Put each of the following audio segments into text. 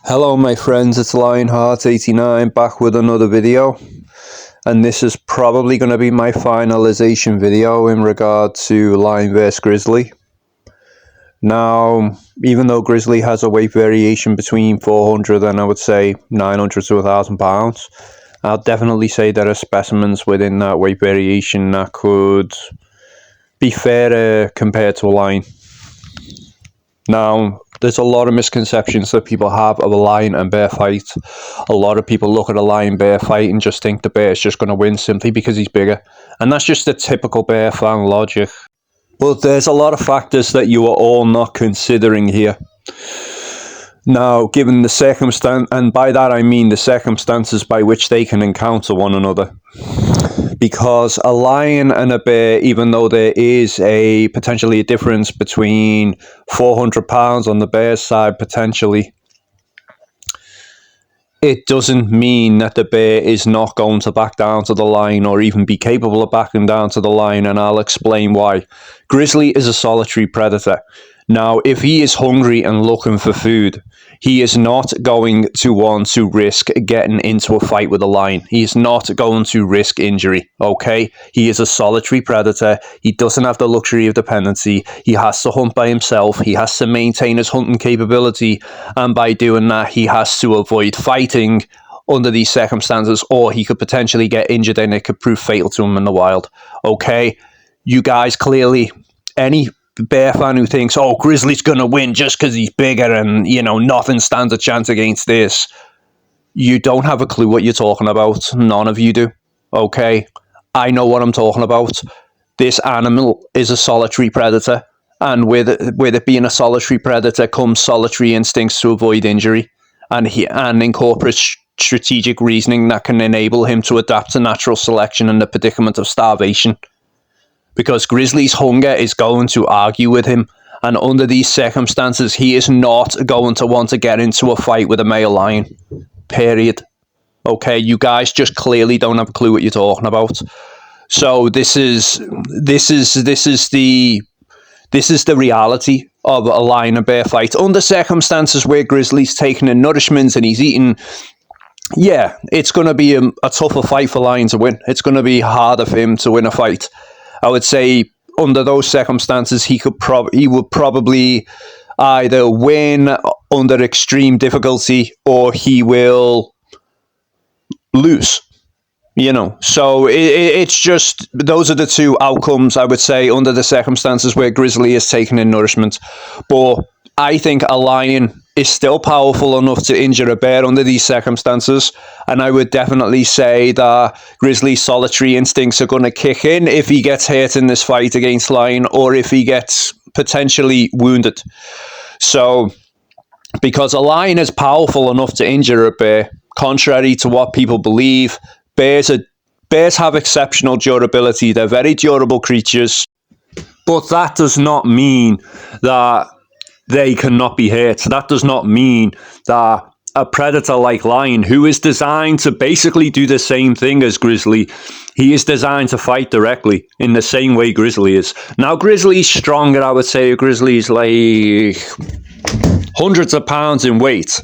Hello my friends, it's Lionheart89 back with another video, and this is probably going to be my finalization video in regard to Lion vs Grizzly. Now, even though Grizzly has a weight variation between 400 and I would say 900 to 1,000 pounds, I'll definitely say there are specimens within that weight variation that could be fairer compared to a lion. Now, there's a lot of misconceptions that people have of a lion and bear fight. A lot of people look at a lion-bear fight and just think the bear is just going to win simply because he's bigger. And that's just the typical bear fan logic. But there's a lot of factors that you are all not considering here. Now, given the circumstance, and by that I mean the circumstances by which they can encounter one another. Because a lion and a bear, even though there is potentially a difference between 400 pounds on the bear's side potentially, it doesn't mean that the bear is not going to back down to the lion or even be capable of backing down to the lion, and I'll explain why. Grizzly is a solitary predator. Now, if he is hungry and looking for food, he is not going to want to risk getting into a fight with a lion. He is not going to risk injury, okay? He is a solitary predator. He doesn't have the luxury of dependency. He has to hunt by himself. He has to maintain his hunting capability. And by doing that, he has to avoid fighting under these circumstances, or he could potentially get injured and it could prove fatal to him in the wild, okay? You guys clearly, any bear fan who thinks, oh, Grizzly's going to win just because he's bigger and, you know, nothing stands a chance against this, you don't have a clue what you're talking about. None of you do, okay? I know what I'm talking about. This animal is a solitary predator, and with it being a solitary predator comes solitary instincts to avoid injury, and incorporates strategic reasoning that can enable him to adapt to natural selection in the predicament of starvation. Because Grizzly's hunger is going to argue with him, and under these circumstances, he is not going to want to get into a fight with a male lion. Period. Okay, you guys just clearly don't have a clue what you're talking about. So this is the reality of a lion and bear fight. Under circumstances where Grizzly's taking in nourishment and he's eating, yeah, it's going to be a tougher fight for Lion to win. It's going to be harder for him to win a fight. I would say under those circumstances, he would probably either win under extreme difficulty or he will lose. You know, so it's just, those are the two outcomes, I would say, under the circumstances where Grizzly is taking in nourishment. But I think a lion is still powerful enough to injure a bear under these circumstances, and I would definitely say that Grizzly's solitary instincts are going to kick in if he gets hurt in this fight against Lion, or if he gets potentially wounded. So, because a lion is powerful enough to injure a bear, contrary to what people believe, bears have exceptional durability. They're very durable creatures, but that does not mean that they cannot be hurt. That does not mean that a predator like lion, who is designed to basically do the same thing as Grizzly, he is designed to fight directly in the same way Grizzly is. Now, Grizzly's stronger, I would say. Grizzly's like hundreds of pounds in weight.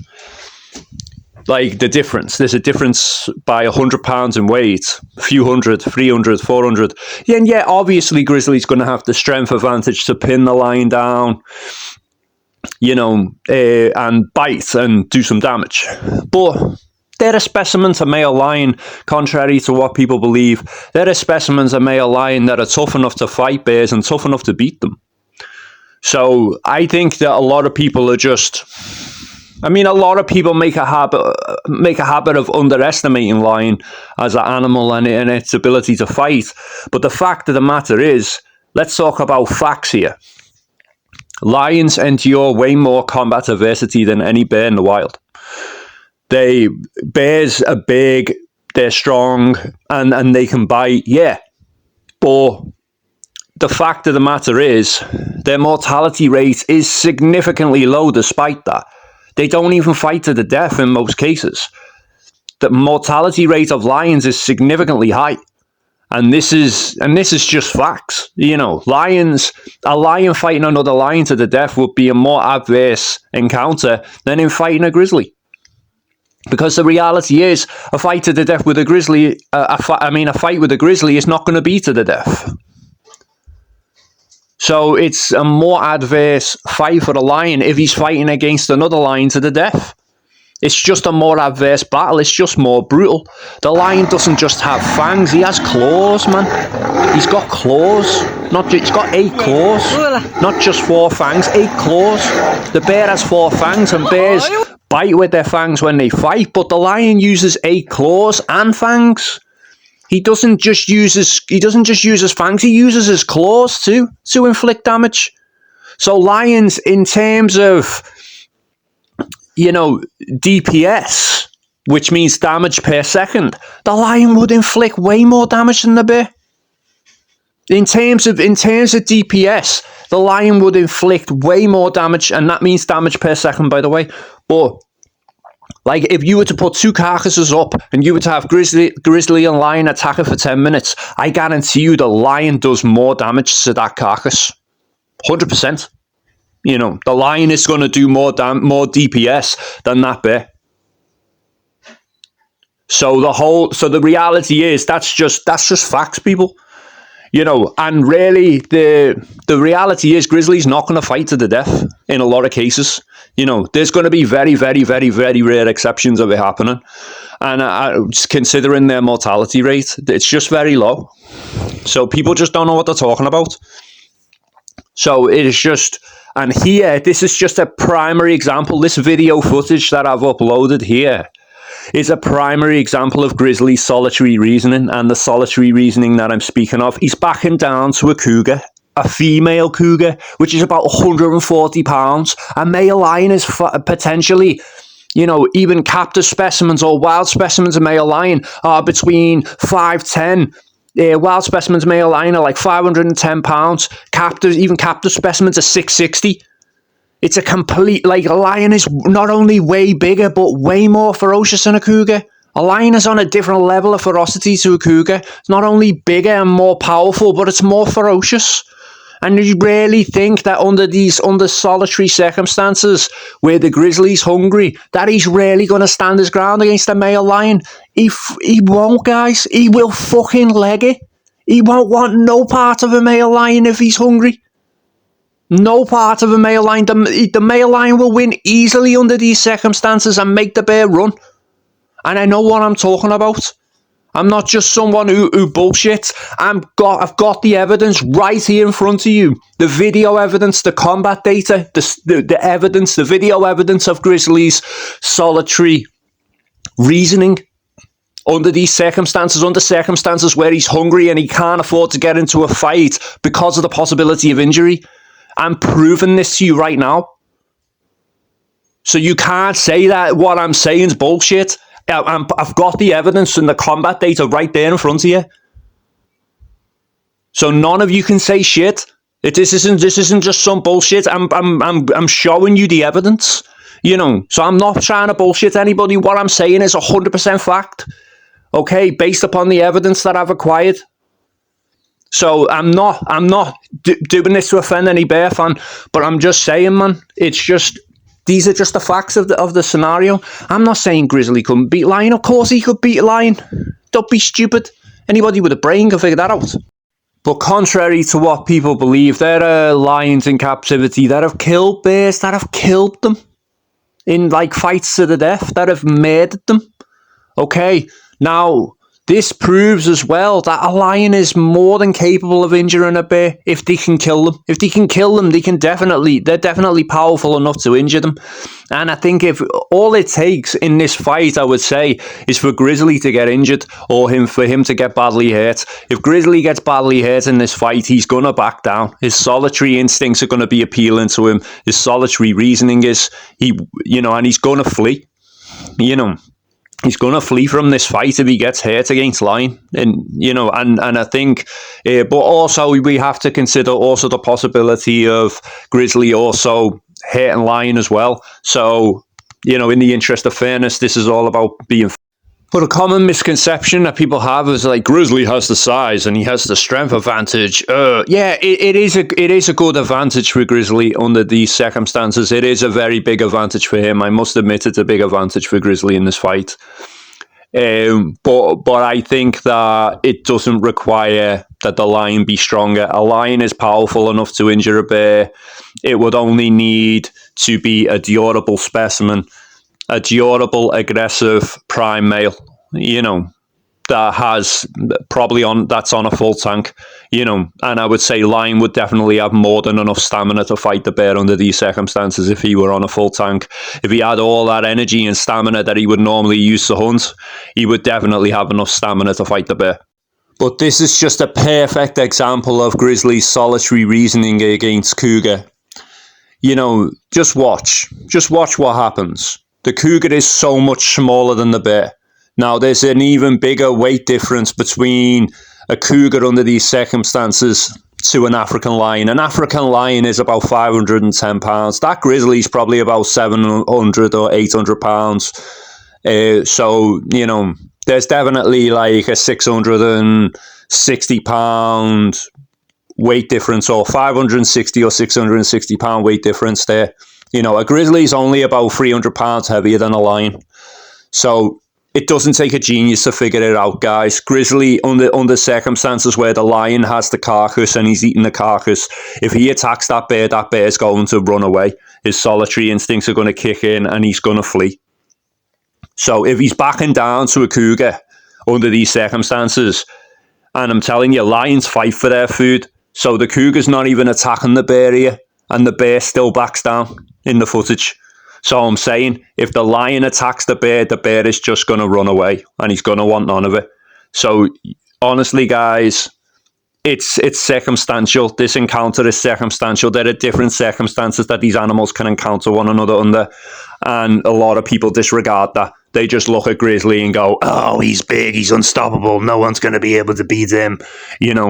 Like the difference, there's a difference by 100 pounds in weight, a few hundred, 300, 400. Yeah, and yeah, obviously Grizzly's going to have the strength advantage to pin the lion down, you know, and bite and do some damage. But they're a specimen to male lion, contrary to what people believe. They're a specimen to male lion that are tough enough to fight bears and tough enough to beat them. So I think that a lot of people are just, a lot of people make a habit of underestimating lion as an animal and its ability to fight. But the fact of the matter is, let's talk about facts here. Lions endure way more combat adversity than any bear in the wild. Bears are big, they're strong, and they can bite, yeah. But the fact of the matter is, their mortality rate is significantly low despite that. They don't even fight to the death in most cases. The mortality rate of lions is significantly high. And this is just facts. You know, a lion fighting another lion to the death would be a more adverse encounter than in fighting a grizzly. Because the reality is, a fight to the death with a grizzly, a fight with a grizzly is not going to be to the death. So it's a more adverse fight for the lion if he's fighting against another lion to the death. It's just a more adverse battle. It's just more brutal. The lion doesn't just have fangs. He has claws, man. He's got claws. He's got 8 claws. Not just 4 fangs, 8 claws. The bear has 4 fangs, and bears bite with their fangs when they fight, but the lion uses 8 claws and fangs. He doesn't just use his fangs, he uses his claws too to inflict damage. So lions, in terms of, DPS, which means damage per second, the lion would inflict way more damage than the bear. In terms of DPS, the lion would inflict way more damage, and that means damage per second, by the way. But like, if you were to put 2 carcasses up and you were to have grizzly and lion attack it for 10 minutes, I guarantee you the lion does more damage to that carcass. 100%. The lion is going to do more DPS than that bear. So the reality is that's just facts, people. And really the reality is grizzly's not going to fight to the death in a lot of cases. There's going to be very, very, very, very rare exceptions of it happening. And considering their mortality rate, it's just very low. So people just don't know what they're talking about. So it is just, and here, this is just a primary example. This video footage that I've uploaded here is a primary example of Grizzly's solitary reasoning, and the solitary reasoning that I'm speaking of. He's backing down to a cougar, a female cougar, which is about 140 pounds. A male lion is potentially, even captive specimens or wild specimens of male lion are between 5'10". Wild specimens male lion are like 510 pounds. Even captive specimens are 660. It's a complete, a lion is not only way bigger, but way more ferocious than a cougar. A lion is on a different level of ferocity to a cougar. It's not only bigger and more powerful, but it's more ferocious. And you really think that under solitary circumstances where the grizzly's hungry, that he's really going to stand his ground against a male lion? He won't, guys. He will fucking leg it. He won't want no part of a male lion if he's hungry. No part of a male lion. The male lion will win easily under these circumstances and make the bear run. And I know what I'm talking about. I'm not just someone who bullshits. I've got the evidence right here in front of you. The video evidence, the combat data, the evidence, the video evidence of Grizzly's solitary reasoning under these circumstances, under circumstances where he's hungry and he can't afford to get into a fight because of the possibility of injury. I'm proving this to you right now. So you can't say that what I'm saying is bullshit. I've got the evidence and the combat data right there in front of you. So none of you can say shit. This isn't just some bullshit. I'm showing you the evidence. So I'm not trying to bullshit anybody. What I'm saying is 100% fact. Okay, based upon the evidence that I've acquired. So I'm not doing this to offend any bear fan, but I'm just saying, man, these are just the facts of the scenario. I'm not saying Grizzly couldn't beat lion. Of course he could beat lion. Don't be stupid. Anybody with a brain can figure that out. But contrary to what people believe, there are lions in captivity that have killed bears, that have killed them in fights to the death, that have murdered them. Okay, now this proves as well that a lion is more than capable of injuring a bear if they can kill them. If they can kill them, they're definitely powerful enough to injure them. And I think if all it takes in this fight, I would say, is for Grizzly to get injured or for him to get badly hurt. If Grizzly gets badly hurt in this fight, he's going to back down. His solitary instincts are going to be appealing to him. His solitary reasoning is, and he's going to flee. He's going to flee from this fight if he gets hurt against lion. And I think, but also we have to consider also the possibility of Grizzly also hurting lion as well. So, in the interest of fairness, this is all about being But a common misconception that people have is like Grizzly has the size and he has the strength advantage. Yeah, it is a good advantage for Grizzly under these circumstances. It is a very big advantage for him. I must admit it's a big advantage for Grizzly in this fight. But I think that it doesn't require that the lion be stronger. A lion is powerful enough to injure a bear. It would only need to be a durable specimen, a durable, aggressive prime male, that has that's on a full tank, and I would say lion would definitely have more than enough stamina to fight the bear under these circumstances if he were on a full tank. If he had all that energy and stamina that he would normally use to hunt, he would definitely have enough stamina to fight the bear. But this is just a perfect example of Grizzly's solitary reasoning against cougar. Just watch what happens. The cougar is so much smaller than the bear. Now, there's an even bigger weight difference between a cougar under these circumstances to an African lion. An African lion is about 510 pounds. That grizzly is probably about 700 or 800 pounds. So, there's definitely like a 660 pound weight difference, or 560 or 660 pound weight difference there. A grizzly is only about 300 pounds heavier than a lion. So it doesn't take a genius to figure it out, guys. Grizzly, under circumstances where the lion has the carcass and he's eating the carcass, if he attacks that bear's going to run away. His solitary instincts are going to kick in and he's going to flee. So if he's backing down to a cougar under these circumstances, and I'm telling you, lions fight for their food, so the cougar's not even attacking the bear here, and the bear still backs down in the footage. So I'm saying, if the lion attacks the bear is just going to run away, and he's going to want none of it. So honestly, guys, it's circumstantial. This encounter is circumstantial. There are different circumstances that these animals can encounter one another under, and a lot of people disregard that. They just look at Grizzly and go, oh, he's big, he's unstoppable, no one's going to be able to beat him,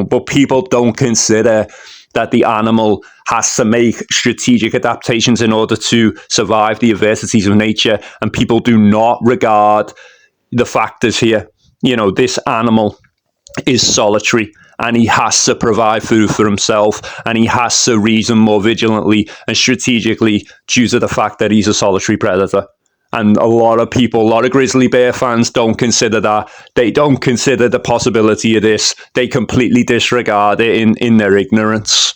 but people don't consider that the animal has to make strategic adaptations in order to survive the adversities of nature, and people do not regard the factors here. This animal is solitary, and he has to provide food for himself, and he has to reason more vigilantly and strategically due to the fact that he's a solitary predator. And a lot of grizzly bear fans don't consider that. They don't consider the possibility of this. They completely disregard it in their ignorance.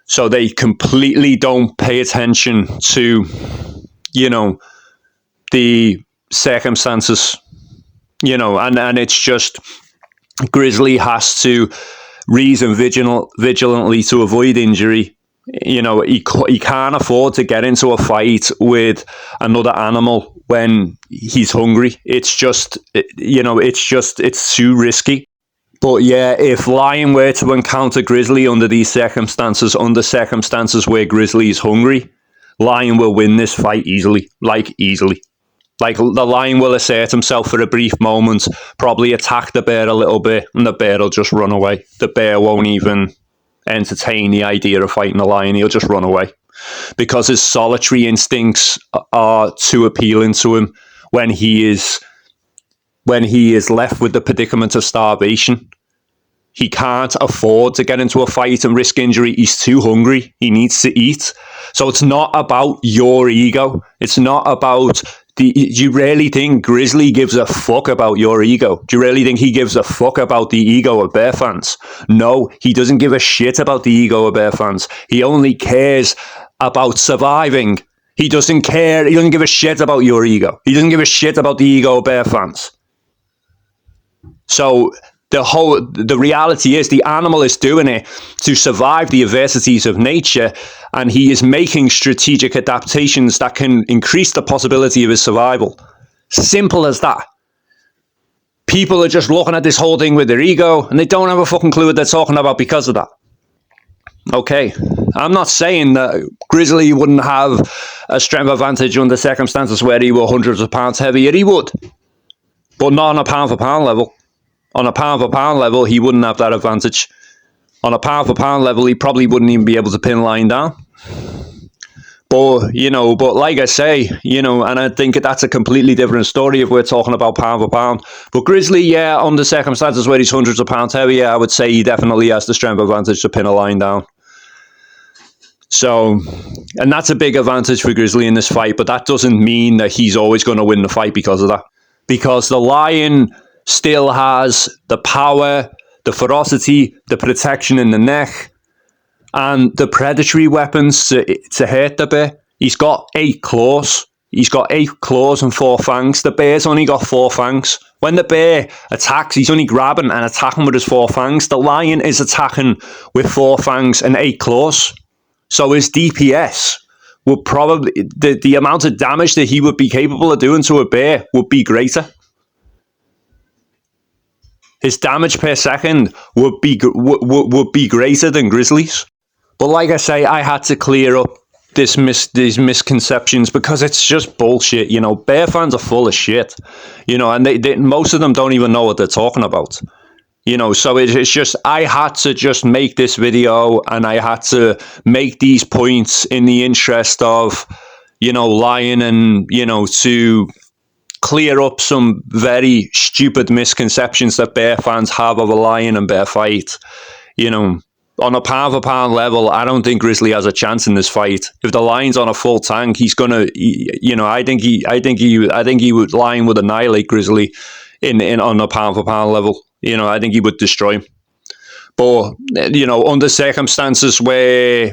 So they completely don't pay attention to, the circumstances, and it's just Grizzly has to reason vigilantly to avoid injury. He can't afford to get into a fight with another animal when he's hungry. It's too risky. But yeah, if lion were to encounter Grizzly under these circumstances, where Grizzly is hungry, lion will win this fight easily. Like the lion will assert himself for a brief moment, probably attack the bear a little bit, and the bear will just run away. The bear won't even entertain the idea of fighting a lion. He'll just run away because his solitary instincts are too appealing to him when he is left with the predicament of starvation. He can't afford to get into a fight and risk injury. He's too hungry. He needs to eat. So it's not about your ego. It's not about do you really think Grizzly gives a fuck about your ego? Do you really think he gives a fuck about the ego of bear fans? No, he doesn't give a shit about the ego of bear fans. He only cares about surviving. He doesn't care. He doesn't give a shit about your ego. He doesn't give a shit about the ego of bear fans. So the reality is the animal is doing it to survive the adversities of nature, and he is making strategic adaptations that can increase the possibility of his survival. Simple as that. People are just looking at this whole thing with their ego, and they don't have a fucking clue what they're talking about because of that. Okay, I'm not saying that Grizzly wouldn't have a strength advantage under circumstances where he were hundreds of pounds heavier. He would, but not on a pound for pound level. On a pound for pound level, he wouldn't have that advantage. On a pound for pound level, he probably wouldn't even be able to pin lion down. But, but like I say, and I think that's a completely different story if we're talking about pound for pound. But Grizzly, yeah, under circumstances where he's hundreds of pounds heavier, I would say he definitely has the strength advantage to pin a lion down. So, and that's a big advantage for Grizzly in this fight, but that doesn't mean that he's always going to win the fight because of that. Because the lion still has the power, the ferocity, the protection in the neck, and the predatory weapons to hurt the bear. He's got 8 claws. He's got 8 claws and 4 fangs. The bear's only got 4 fangs. When the bear attacks, he's only grabbing and attacking with his 4 fangs. The lion is attacking with 4 fangs and 8 claws. So his DPS would probably, the amount of damage that he would be capable of doing to a bear would be greater. His damage per second would be greater than Grizzly's. But like I say, I had to clear up these misconceptions because it's just bullshit. Bear fans are full of shit. And they most of them don't even know what they're talking about. So it's just, I had to just make this video and I had to make these points in the interest of, Lion and, to clear up some very stupid misconceptions that bear fans have of a lion and bear fight. On a pound for pound level, I don't think Grizzly has a chance in this fight. If the lion's on a full tank, he's gonna, I think lion would annihilate Grizzly in on a pound for pound level. I think he would destroy him. But under circumstances where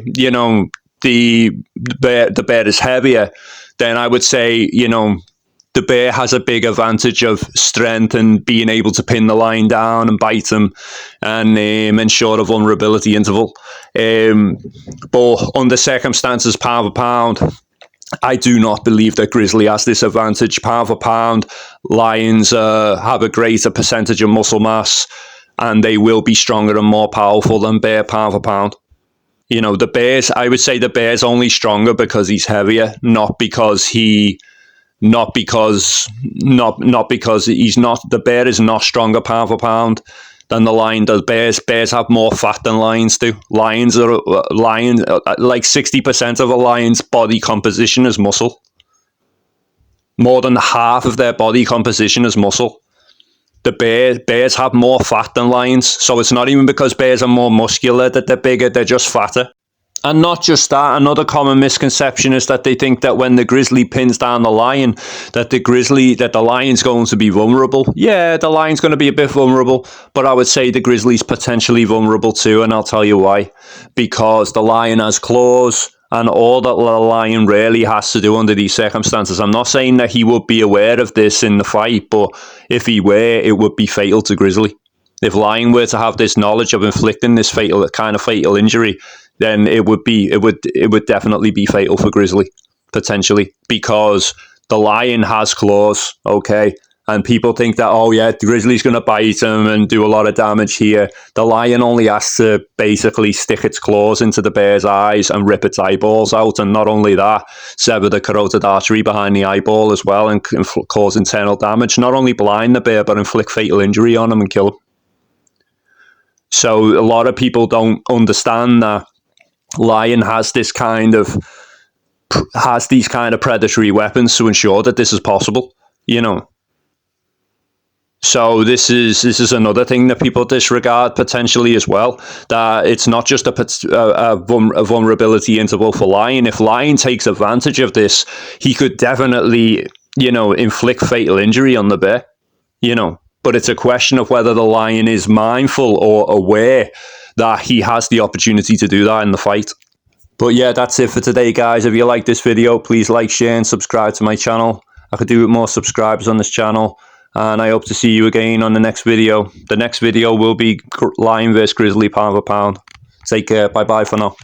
the bear is heavier, then I would say the bear has a big advantage of strength and being able to pin the lion down and bite him and ensure a vulnerability interval. But under circumstances, pound for pound, I do not believe that Grizzly has this advantage. Pound for pound, lions have a greater percentage of muscle mass and they will be stronger and more powerful than bear pound for pound. The bears, I would say the bear's only stronger because he's heavier, not because he's not, the bear is not stronger pound for pound than the lion does. Bears have more fat than lions do. Like 60% of a lion's body composition is muscle. More than half of their body composition is muscle. The bears have more fat than lions, so it's not even because bears are more muscular that they're bigger, they're just fatter. And not just that, another common misconception is that they think that when the grizzly pins down the lion, that the lion's going to be vulnerable. Yeah, the lion's going to be a bit vulnerable, but I would say the grizzly's potentially vulnerable too, and I'll tell you why. Because the lion has claws, and all that the lion really has to do under these circumstances. I'm not saying that he would be aware of this in the fight, but if he were, it would be fatal to Grizzly. If lion were to have this knowledge of inflicting this fatal injury, then it would definitely be fatal for Grizzly, potentially, because the lion has claws, okay? And people think that, oh yeah, the Grizzly's going to bite him and do a lot of damage here. The lion only has to basically stick its claws into the bear's eyes and rip its eyeballs out. And not only that, sever the carotid artery behind the eyeball as well and cause internal damage. Not only blind the bear, but inflict fatal injury on him and kill him. So a lot of people don't understand that lion has these kind of predatory weapons to ensure that this is possible, you know. So this is another thing that people disregard potentially as well, that it's not just a vulnerability interval for lion. If lion takes advantage of this, he could definitely, you know, inflict fatal injury on the bear, you know. But it's a question of whether the lion is mindful or aware that he has the opportunity to do that in the fight. But yeah, that's it for today, guys. If you like this video, please like, share, and subscribe to my channel. I could do with more subscribers on this channel. And I hope to see you again on the next video. The next video will be lion versus grizzly pound for pound. Take care. Bye-bye for now.